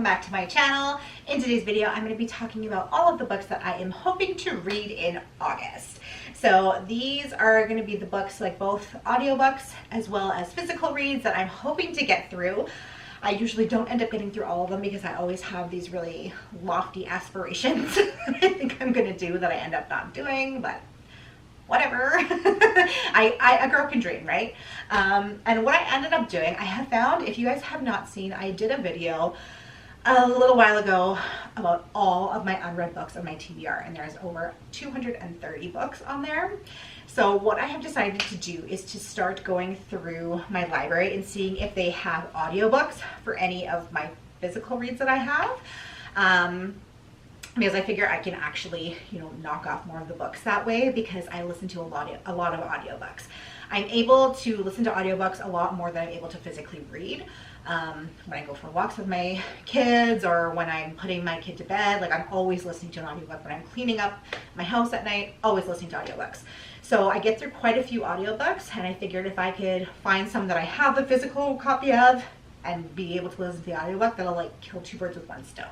back to my channel. In today's video, I'm going to be talking about all of the books that I am hoping to read in August. So these are going to be the books, like both audiobooks as well as physical reads, that I'm hoping to get through. I usually don't end up getting through all of them because I always have these really lofty aspirations I think I'm going to do that I end up not doing, but whatever. A girl can dream, right? And what I ended up doing, I have found, if you guys have not seen, I did a video a little while ago about all of my unread books on my TBR, and there's over 230 books on there. So what I have decided to do is to start going through my library and seeing if they have audiobooks for any of my physical reads that I have. Because I figure I can actually, knock off more of the books that way, because I listen to a lot of audiobooks. I'm able to listen to audiobooks a lot more than I'm able to physically read. When I go for walks with my kids, or when I'm putting my kid to bed, like I'm always listening to an audiobook. When I'm cleaning up my house at night, always listening to audiobooks. So I get through quite a few audiobooks, and I figured if I could find some that I have a physical copy of and be able to listen to the audiobook, that'll like kill two birds with one stone.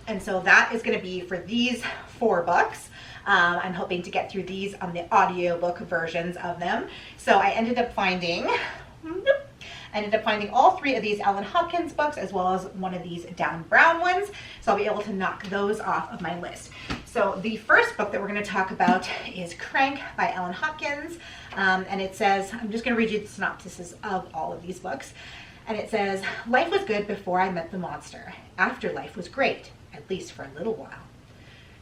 And so that is going to be for these 4 books. I'm hoping to get through these on the audiobook versions of them. So I ended up finding all 3 of these Ellen Hopkins books, as well as one of these Dan Brown ones. So I'll be able to knock those off of my list. So the first book that we're going to talk about is Crank by Ellen Hopkins. And it says, I'm just going to read you the synopsis of all of these books. And it says, life was good before I met the monster. Afterlife was great, at least for a little while.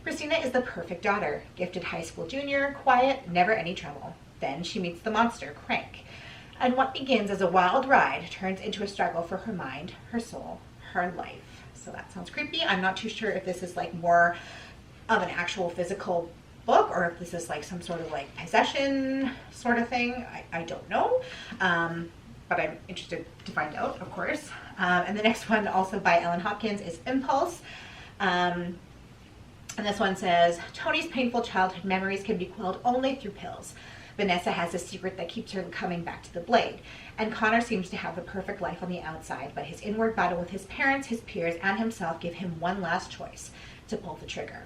Christina is the perfect daughter, gifted high school junior, quiet, never any trouble. Then she meets the monster, Crank. And what begins as a wild ride turns into a struggle for her mind, her soul, her life. So that sounds creepy. I'm not too sure if this is like more of an actual physical book, or if this is like some sort of like possession sort of thing. I don't know. But I'm interested to find out, of course. And the next one, also by Ellen Hopkins, is Impulse. And this one says, Tony's painful childhood memories can be quelled only through pills. Vanessa has a secret that keeps her coming back to the blade. And Connor seems to have the perfect life on the outside, but his inward battle with his parents, his peers, and himself give him one last choice: to pull the trigger.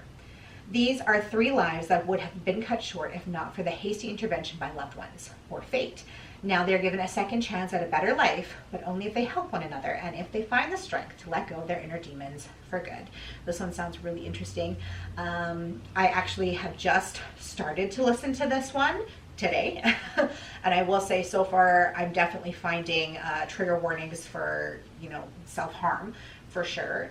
These are 3 lives that would have been cut short if not for the hasty intervention by loved ones, or fate. Now they're given a second chance at a better life, but only if they help one another and if they find the strength to let go of their inner demons for good. This one sounds really interesting. I actually have just started to listen to this one today. And I will say, so far, I'm definitely finding trigger warnings for, self-harm for sure.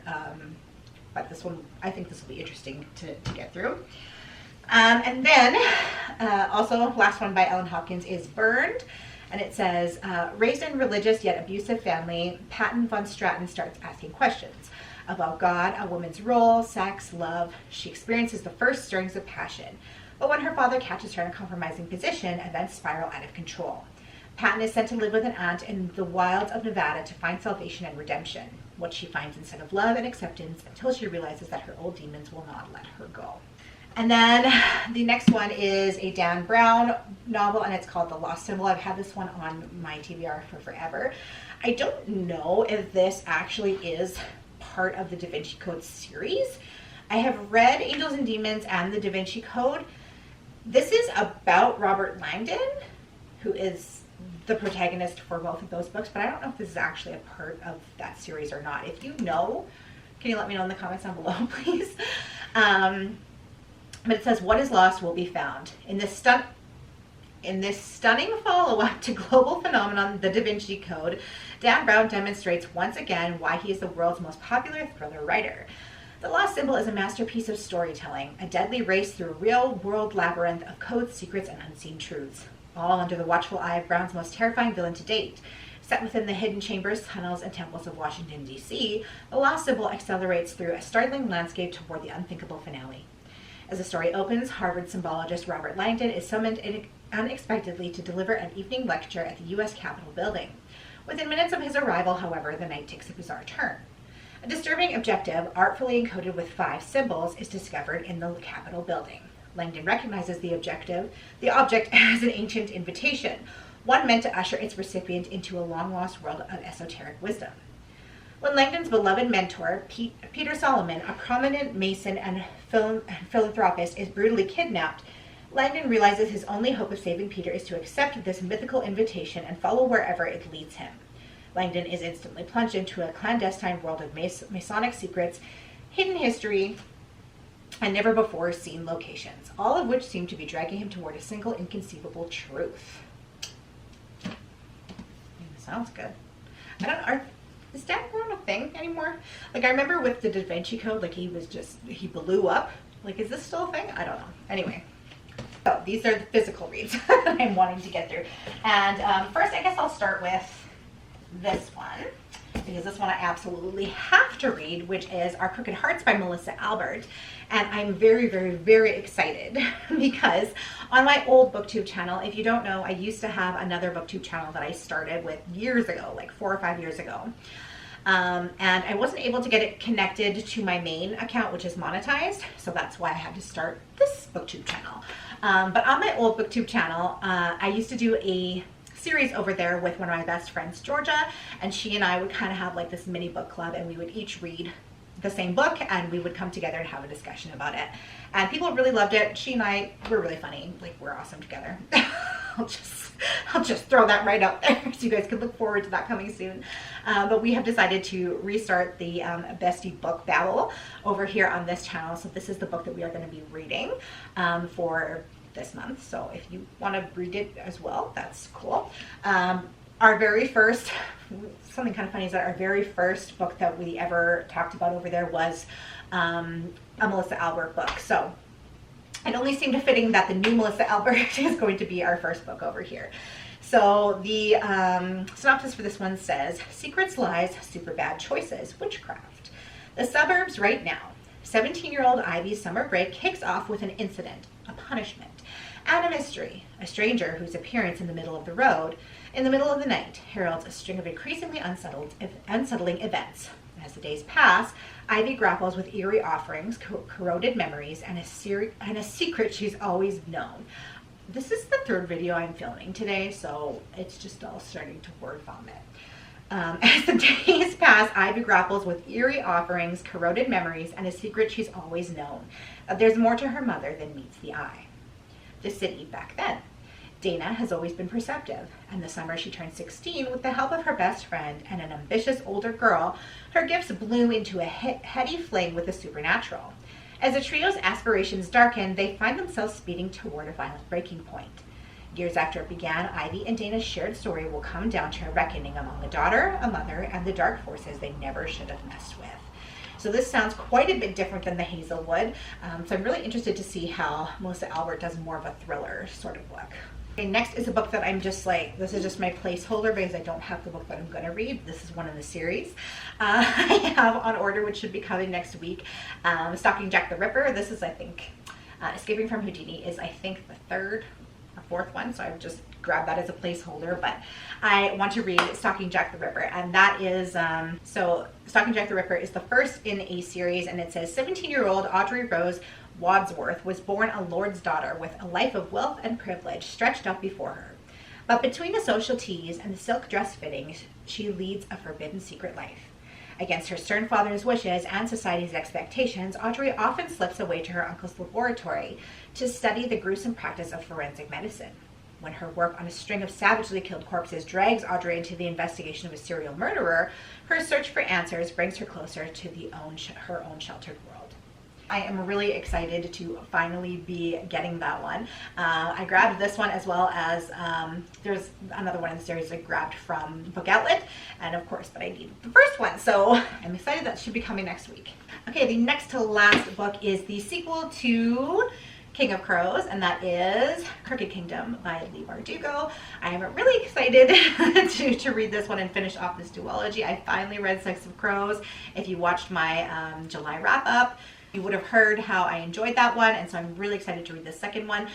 But this one, I think this will be interesting to get through. And then also, last one by Ellen Hopkins is Burned. And it says, raised in religious yet abusive family, Patton von Stratton starts asking questions about God, a woman's role, sex, love. She experiences the first stirrings of passion. But when her father catches her in a compromising position, events spiral out of control. Patton is sent to live with an aunt in the wilds of Nevada to find salvation and redemption. What she finds instead of love and acceptance, until she realizes that her old demons will not let her go. And then the next one is a Dan Brown novel, and it's called The Lost Symbol. I've had this one on my TBR for forever. I don't know if this actually is part of the Da Vinci Code series. I have read Angels and Demons and the Da Vinci Code. This is about Robert Langdon, who is the protagonist for both of those books, but I don't know if this is actually a part of that series or not. If you know, can you let me know in the comments down below, please? But it says, what is lost will be found. In this stunning follow-up to global phenomenon, the Da Vinci Code, Dan Brown demonstrates once again why he is the world's most popular thriller writer. The Lost Symbol is a masterpiece of storytelling, a deadly race through a real-world labyrinth of codes, secrets, and unseen truths, all under the watchful eye of Brown's most terrifying villain to date. Set within the hidden chambers, tunnels, and temples of Washington, D.C., The Lost Symbol accelerates through a startling landscape toward the unthinkable finale. As the story opens, Harvard symbologist Robert Langdon is summoned unexpectedly to deliver an evening lecture at the U.S. Capitol building. Within minutes of his arrival, however, the night takes a bizarre turn. A disturbing objective, artfully encoded with 5 symbols, is discovered in the Capitol building. Langdon recognizes the object as an ancient invitation, one meant to usher its recipient into a long-lost world of esoteric wisdom. When Langdon's beloved mentor, Peter Solomon, a prominent Mason and philanthropist, is brutally kidnapped, Langdon realizes his only hope of saving Peter is to accept this mythical invitation and follow wherever it leads him. Langdon is instantly plunged into a clandestine world of Masonic secrets, hidden history, and never-before-seen locations, all of which seem to be dragging him toward a single inconceivable truth. Sounds good. Is Dan Brown a thing anymore? Like, I remember with the Da Vinci Code, like, he blew up. Like, is this still a thing? I don't know. Anyway. So, these are the physical reads that I'm wanting to get through. And first, I guess I'll start with this one, because this one I absolutely have to read, which is Our Crooked Hearts by Melissa Albert. And I'm very, very, very excited because on my old BookTube channel, if you don't know, I used to have another BookTube channel that I started with years ago, like 4 or 5 years ago. And I wasn't able to get it connected to my main account, which is monetized. So that's why I had to start this BookTube channel. But on my old BookTube channel, I used to do a series over there with one of my best friends, Georgia, and she and I would kind of have like this mini book club, and we would each read the same book and we would come together and have a discussion about it. And people really loved it. She and I were really funny. Like, we're awesome together. I'll just throw that right out there so you guys can look forward to that coming soon. But we have decided to restart the Bestie Book Babble over here on this channel. So this is the book that we are going to be reading for this month. So if you want to read it as well, that's cool. Our very first, something kind of funny is that our very first book that we ever talked about over there was a Melissa Albert book. So it only seemed fitting that the new Melissa Albert is going to be our first book over here. So the synopsis for this one says, Secrets, Lies, Super Bad Choices, Witchcraft. The suburbs right now. 17-year-old Ivy's summer break kicks off with an incident, a punishment, and a mystery. A stranger whose appearance in the middle of the road, in the middle of the night, heralds a string of increasingly unsettling events. As the days pass, Ivy grapples with eerie offerings, corroded memories, and a secret she's always known. This is the third video I'm filming today, so it's just all starting to word vomit. As the days pass, Ivy grapples with eerie offerings, corroded memories, and a secret she's always known. There's more to her mother than meets the eye. The city back then. Dana has always been perceptive, and the summer she turned 16, with the help of her best friend and an ambitious older girl, her gifts bloom into a heady fling with the supernatural. As the trio's aspirations darken, they find themselves speeding toward a violent breaking point. Years after it began, Ivy and Dana's shared story will come down to a reckoning among a daughter, a mother, and the dark forces they never should have messed with. So this sounds quite a bit different than the Hazelwood, so I'm really interested to see how Melissa Albert does more of a thriller sort of book. Okay, next is a book that I'm just like, this is just my placeholder because I don't have the book that I'm going to read. This is one in the series I have on order, which should be coming next week. Stalking Jack the Ripper. This is, I think, Escaping from Houdini is, I think, the third or fourth one, so I've just grabbed that as a placeholder, but I want to read Stalking Jack the Ripper, and that is, so Stalking Jack the Ripper is the first in a series, and it says 17-year-old Audrey Rose Wadsworth was born a lord's daughter with a life of wealth and privilege stretched out before her. But between the social teas and the silk dress fittings, she leads a forbidden secret life. Against her stern father's wishes and society's expectations, Audrey often slips away to her uncle's laboratory to study the gruesome practice of forensic medicine. When her work on a string of savagely killed corpses drags Audrey into the investigation of a serial murderer, her search for answers brings her closer to her own sheltered world. I am really excited to finally be getting that one. I grabbed this one as well as there's another one in the series I grabbed from Book Outlet, and of course, but I needed the first one, so I'm excited that should be coming next week. Okay, the next to last book is the sequel to King of Crows, and that is Crooked Kingdom by Leigh Bardugo. I am really excited to read this one and finish off this duology. I finally read Sex of Crows. If you watched my July wrap-up, you would have heard how I enjoyed that one, and so I'm really excited to read the second one.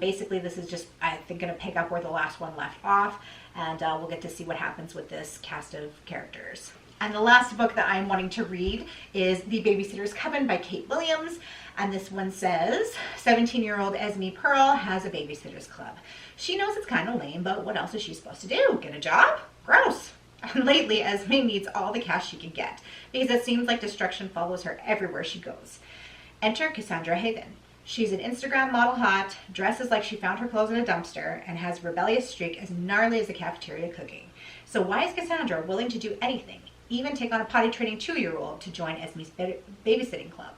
Basically, this is just, I think, going to pick up where the last one left off, and we'll get to see what happens with this cast of characters. And the last book that I'm wanting to read is The Babysitter's Coven by Kate Williams, and this one says, 17-year-old Esme Pearl has a babysitter's club. She knows it's kind of lame, but what else is she supposed to do? Get a job? Gross. And lately, Esme needs all the cash she can get because it seems like destruction follows her everywhere she goes. Enter Cassandra Hagen. She's an Instagram model hot, dresses like she found her clothes in a dumpster, and has a rebellious streak as gnarly as the cafeteria cooking. So why is Cassandra willing to do anything, even take on a potty training 2-year-old to join Esme's babysitting club?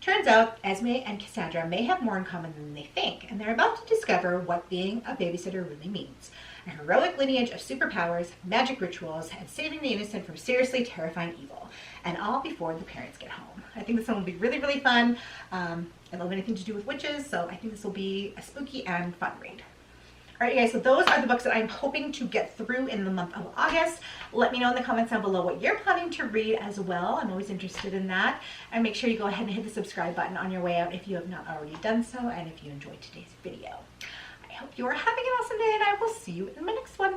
Turns out Esme and Cassandra may have more in common than they think, and they're about to discover what being a babysitter really means. A heroic lineage of superpowers, magic rituals, and saving the innocent from seriously terrifying evil. And all before the parents get home. I think this one will be really, really fun. I love anything to do with witches, so I think this will be a spooky and fun read. All right, you guys, so those are the books that I'm hoping to get through in the month of August. Let me know in the comments down below what you're planning to read as well. I'm always interested in that. And make sure you go ahead and hit the subscribe button on your way out if you have not already done so, and if you enjoyed today's video. I hope you are having an awesome day, and I will see you in my next one.